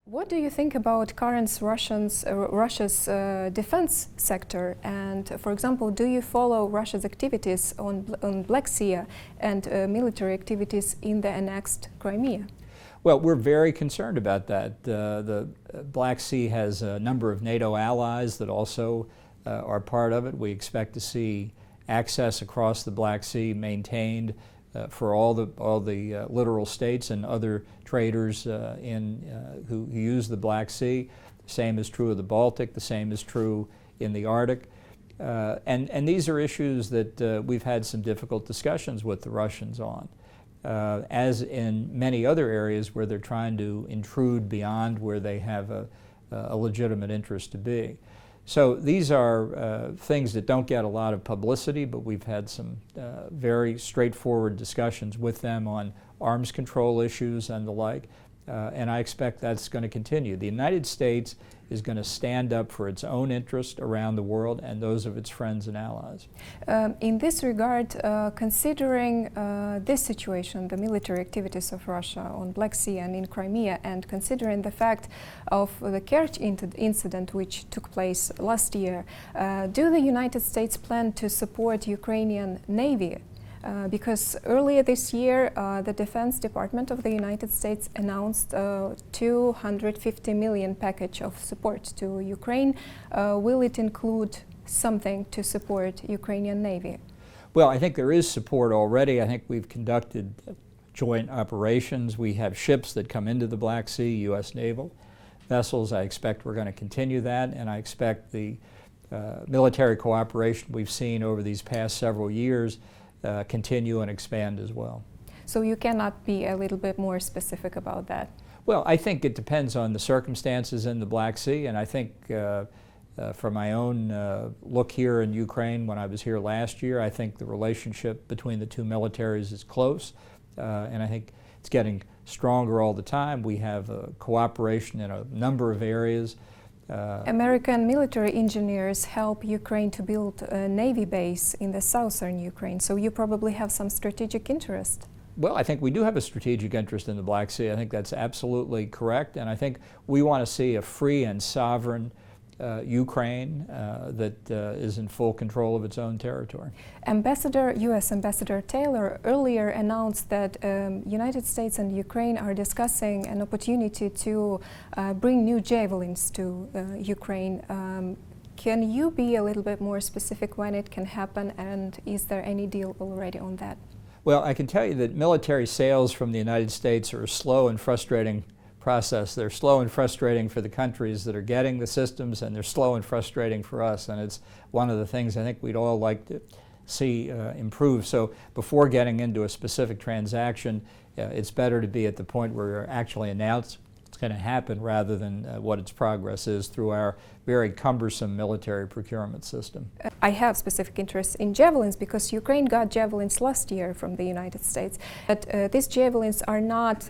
What do you think about current Russia's defense sector? And, for example, do you follow Russia's activities on Black Sea and military activities in the annexed Crimea? Well, we're very concerned about that. The Black Sea has a number of NATO allies that also are part of it. We expect to see access across the Black Sea maintained for all the littoral states and other traders who use the Black Sea. The same is true of the Baltic. The same is true in the Arctic. And these are issues that we've had some difficult discussions with the Russians on. As in many other areas where they're trying to intrude beyond where they have a legitimate interest to be. So these are things that don't get a lot of publicity, but we've had some very straightforward discussions with them on arms control issues and the like, and I expect that's going to continue. The United States is going to stand up for its own interest around the world and those of its friends and allies. In this regard, considering this situation, the military activities of Russia on Black Sea and in Crimea, and considering the fact of the Kerch incident which took place last year, do the United States plan to support Ukrainian Navy? Because earlier this year, the Defense Department of the United States announced a $250 million package of support to Ukraine. Will it include something to support Ukrainian Navy? Well, I think there is support already. I think we've conducted joint operations. We have ships that come into the Black Sea, U.S. naval vessels. I expect we're going to continue that, and I expect the military cooperation we've seen over these past several years continue and expand as well. So you cannot be a little bit more specific about that? Well, I think it depends on the circumstances in the Black Sea, and I think from my own look here in Ukraine when I was here last year, I think the relationship between the two militaries is close, and I think it's getting stronger all the time. We have cooperation in a number of areas. American military engineers help Ukraine to build a Navy base in the southern Ukraine, so you probably have some strategic interest. Well, I think we do have a strategic interest in the Black Sea. I think that's absolutely correct, and I think we want to see a free and sovereign Ukraine that is in full control of its own territory. U.S. Ambassador Taylor earlier announced that United States and Ukraine are discussing an opportunity to bring new javelins to Ukraine. Can you be a little bit more specific when it can happen, and is there any deal already on that? Well, I can tell you that military sales from the United States are a slow and frustrating process. They're slow and frustrating for the countries that are getting the systems, and they're slow and frustrating for us, and it's one of the things I think we'd all like to see improve. So before getting into a specific transaction, it's better to be at the point where you're actually announced it's going to happen rather than what its progress is through our very cumbersome military procurement system. I have specific interest in javelins because Ukraine got javelins last year from the United States, but these javelins are not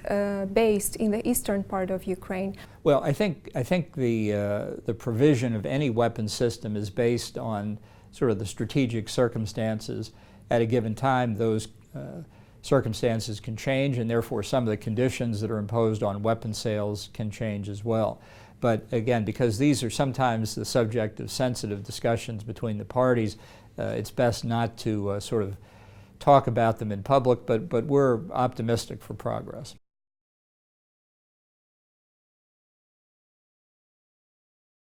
based in the eastern part of Ukraine. Well, I think the provision of any weapon system is based on sort of the strategic circumstances at a given time. Those circumstances can change, and therefore some of the conditions that are imposed on weapon sales can change as well. But again, because these are sometimes the subject of sensitive discussions between the parties, it's best not to sort of talk about them in public, but we're optimistic for progress.